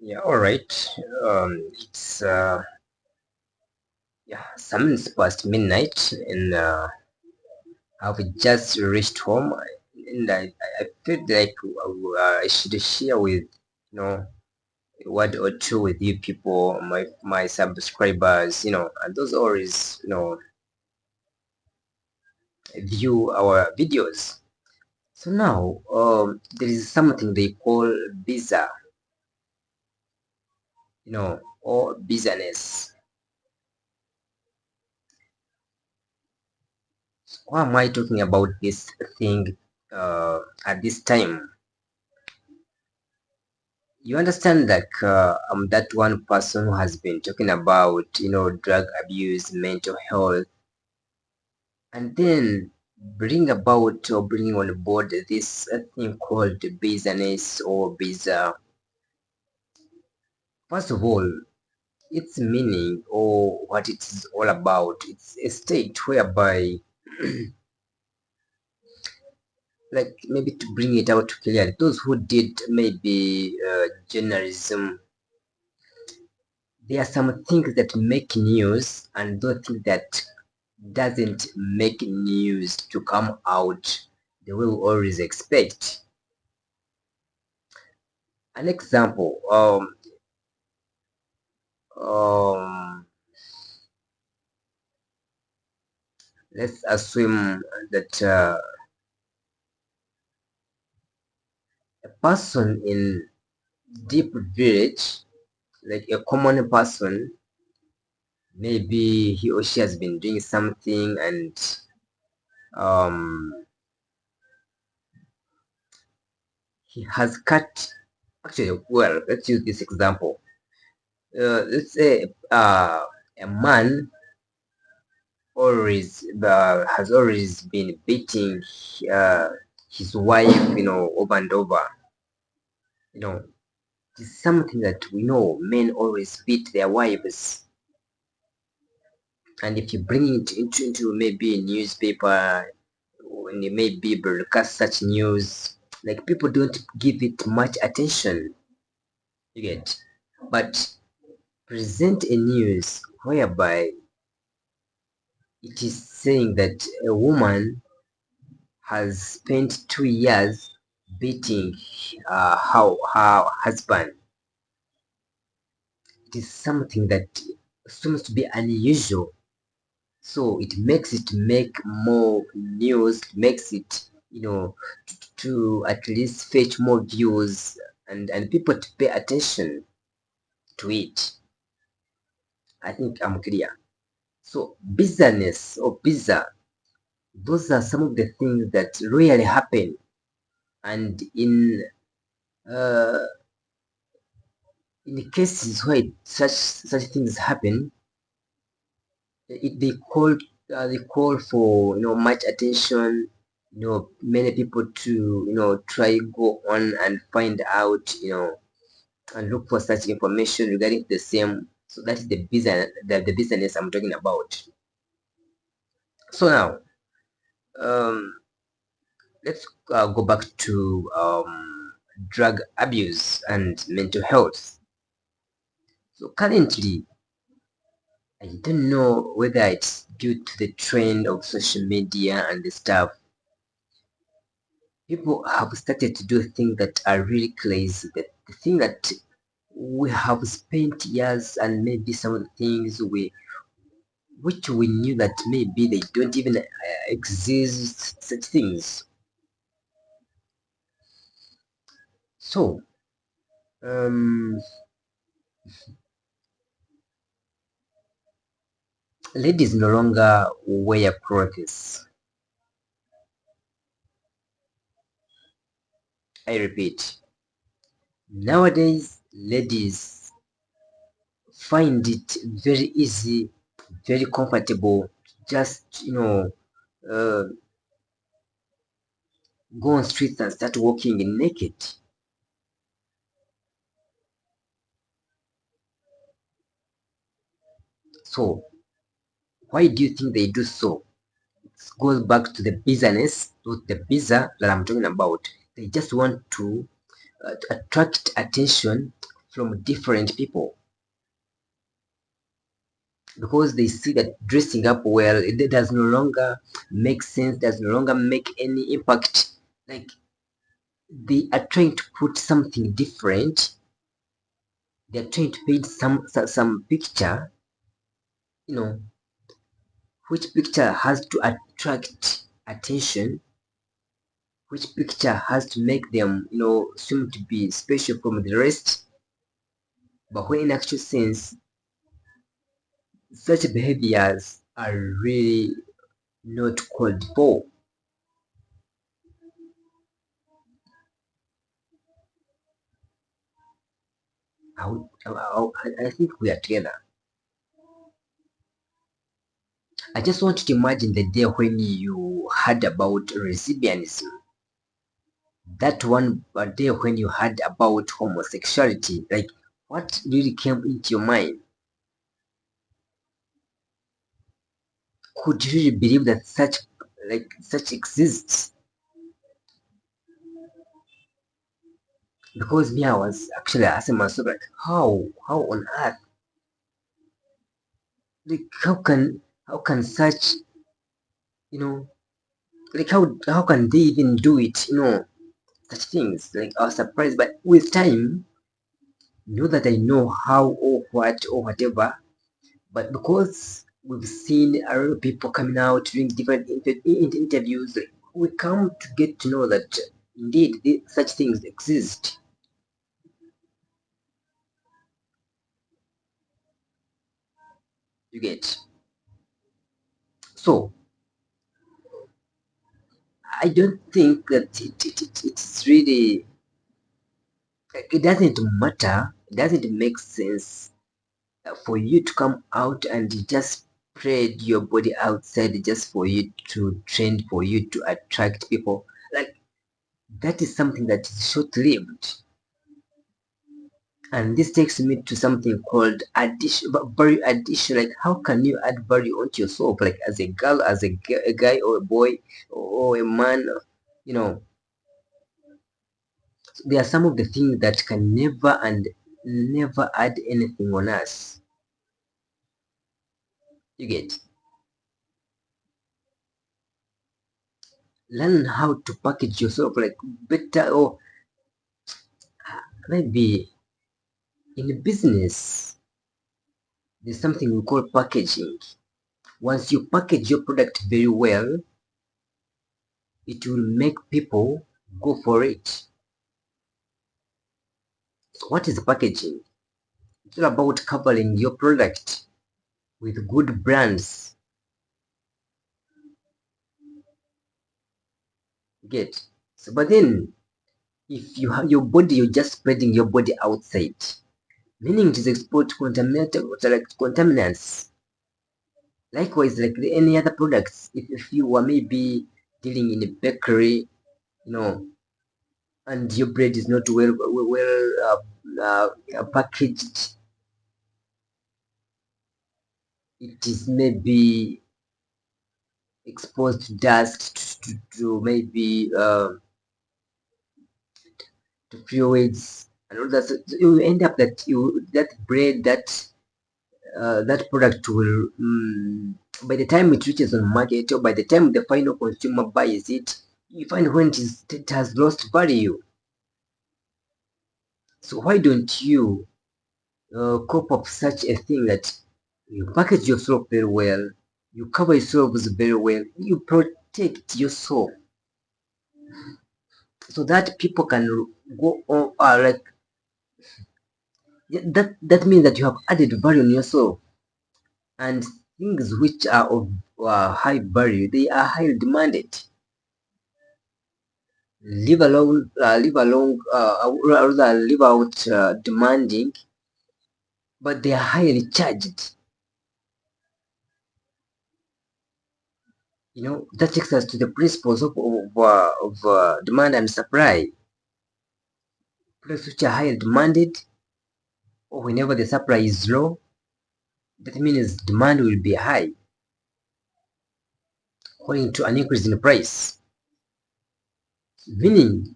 Yeah, all right. It's yeah, some minutes past midnight, and I've just reached home, and I felt like I should share with a word or two with you people, my subscribers, and those always view our videos. So now, there is something they call visa, or business. Why am I talking about this thing at this time? You understand that I'm that one person who has been talking about, drug abuse, mental health, and then bringing on board this thing called business or visa. First of all, its meaning or what it's all about. It's a state whereby like maybe to bring it out clearly, those who did maybe journalism, there are some things that make news and those things that doesn't make news to come out the way we always expect. An example, um let's assume that a person in deep village, like a common person, maybe he or she has been doing something, and um he has cut. Actually, well, let's use this example. Let's say a man always has always been beating uh, his wife, over and over. You know, it's something that we know men always beat their wives. And if you bring it into maybe a newspaper, when you maybe broadcast such news, like people don't give it much attention. You get, but present a news whereby it is saying that a woman has spent 2 years beating her husband. It is something that seems to be unusual. So it makes it make more news, makes it, to at least fetch more views and people to pay attention to it. I think I'm clear. So business or pizza, those are some of the things that really happen. And uh, in the cases where such things happen, it they call for much attention. Many people to try go on and find out, and look for such information regarding the same. So that is the business I'm talking about. So now, um, let's go back to drug abuse and mental health. So currently, I don't know whether it's due to the trend of social media and the stuff. People have started to do things that are really crazy. The thing that we have spent years and maybe some of the things which we knew that maybe they don't even exist, such things. So, um, ladies no longer wear clothes. I repeat, nowadays ladies find it very easy, very comfortable, just uh, go on streets and start walking naked. So why do you think they do so? It goes back to the business, to the visa that I'm talking about. They just want to attract attention, from different people, because they see that dressing up well, it does no longer make sense, does no longer make any impact. Like, they are trying to put something different. They're trying to paint some picture, you know, which picture has to attract attention, which picture has to make them, seem to be special from the rest. But when in actual sense, such behaviors are really not called for. I think we are together. I just want you to imagine the day when you heard about lesbianism, that one day when you heard about homosexuality. Like, what really came into your mind? Could you really believe that such exists? Because me, I was actually asking myself, like, how on earth, like, how can such, you know like, how can they even do it, such things. Like, I was surprised, but with time, not that I know how or what or whatever, but because we've seen a lot of people coming out doing different interviews, like, we come to get to know that indeed such things exist. You get. So I don't think that it's really, like, it doesn't matter, it doesn't make sense for you to come out and just spread your body outside just for you to trend, for you to attract people. Like, that is something that is short-lived. And this takes me to something called addition, value addition. Like, how can you add value onto yourself, like, as a girl, as a guy, or a boy, or a man, you know there are some of the things that can never and never add anything on us. You get. Learn how to package yourself, like, better, or maybe in business, there's something we call packaging. Once you package your product very well, it will make people go for it. So what is packaging? It's all about covering your product with good brands. Get. So, but then, if you have your body, you're just spreading your body outside, meaning it is exposed to contaminants. Likewise, like any other products, if you were maybe dealing in a bakery, and your bread is not well packaged, it is maybe exposed to dust, to maybe to fluids and all that. So you end up that bread, that product will, by the time it reaches on market, or by the time the final consumer buys it, you find when it has lost value. So why don't you cope up such a thing, that you package yourself very well, you cover yourselves very well, you protect yourself, so that people can go on, like, that means that you have added value on yourself. And things which are of high value, they are highly demanded. Rather leave out demanding, but they are highly charged. That takes us to the principles of demand and supply. Products which are highly demanded, or whenever the supply is low, that means demand will be high, according to an increase in price. Meaning,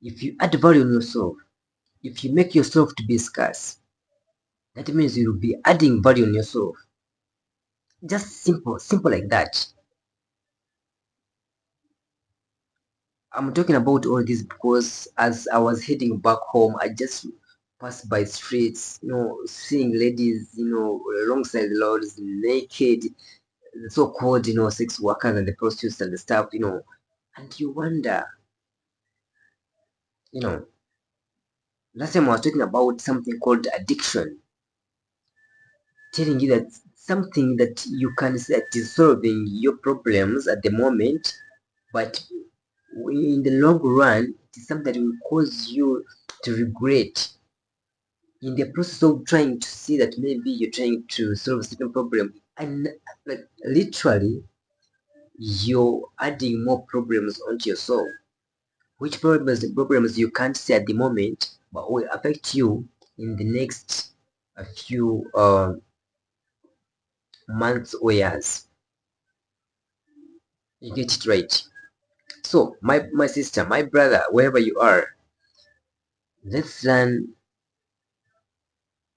if you add value on yourself, If you make yourself to be scarce, that means you'll be adding value on yourself. Just simple like that. I'm talking about all this because as I was heading back home, I just passed by streets, seeing ladies, alongside the roads, naked, the so-called, sex workers and the prostitutes and the stuff, and you wonder, you know, last time I was talking about something called addiction, telling you that something that you can say that is solving your problems at the moment, but in the long run, it is something that will cause you to regret in the process of trying to see that maybe you're trying to solve a certain problem, and like literally you're adding more problems onto yourself, which problems you can't see at the moment but will affect you in the next a few months or years. You get it right? So my sister, my brother, wherever you are, let's learn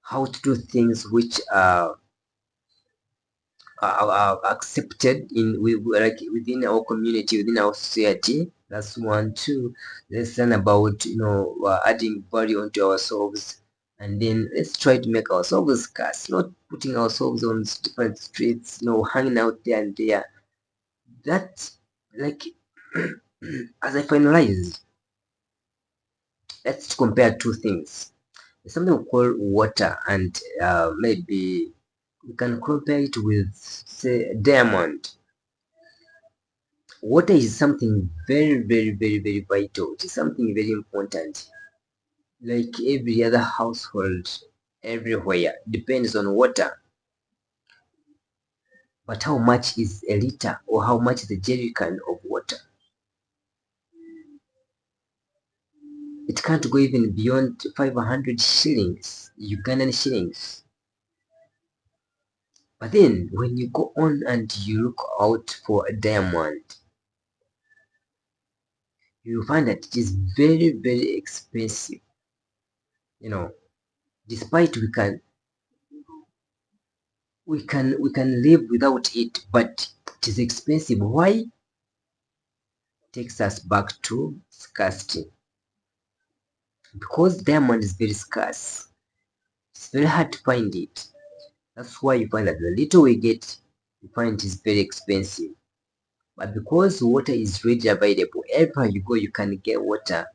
how to do things which are accepted like within our community, within our society. That's one. Two, let's learn about adding value onto ourselves, and then let's try to make ourselves scarce, not putting ourselves on different streets, hanging out there and there. That, like, as I finalize, let's compare two things. There's something we call water, and maybe we can compare it with, say, diamond. Water is something very, very, very, very vital. It is something very important. Like every other household, everywhere depends on water. But how much is a liter, or how much is a jerrycan of water? It can't go even beyond 500 shillings, Ugandan shillings. But then when you go on and you look out for a diamond, you find that it is very, very expensive. Despite we can live without it, but it is expensive. Why? Takes us back to scarcity. Because diamond is very scarce, it's very hard to find it. That's why you find that the little we get, you find it is very expensive. But because water is readily available, everywhere you go you can get water.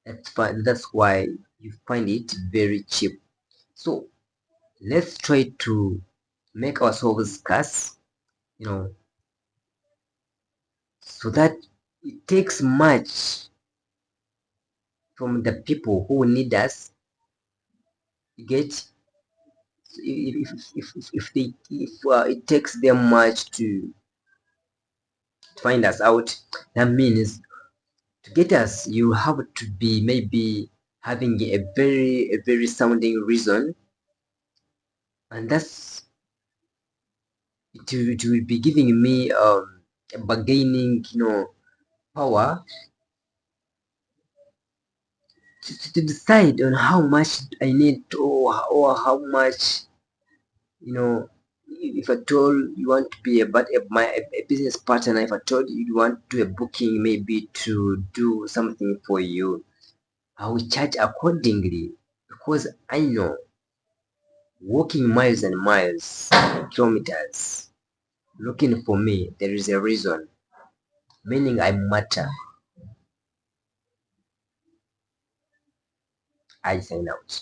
That's fine. That's why you find it very cheap. So let's try to make ourselves scarce, you know so that it takes much from the people who need us. You get? If it takes them much to find us out, that means to get us you have to be maybe having a very sounding reason, and it will be giving me a bargaining power to decide on how much I need to, or how much, if at all you want to be a business partner, if at all you want to do a booking, maybe to do something for you, I will charge accordingly, because I know walking miles and miles, kilometers, looking for me, there is a reason, meaning I matter. I sign out.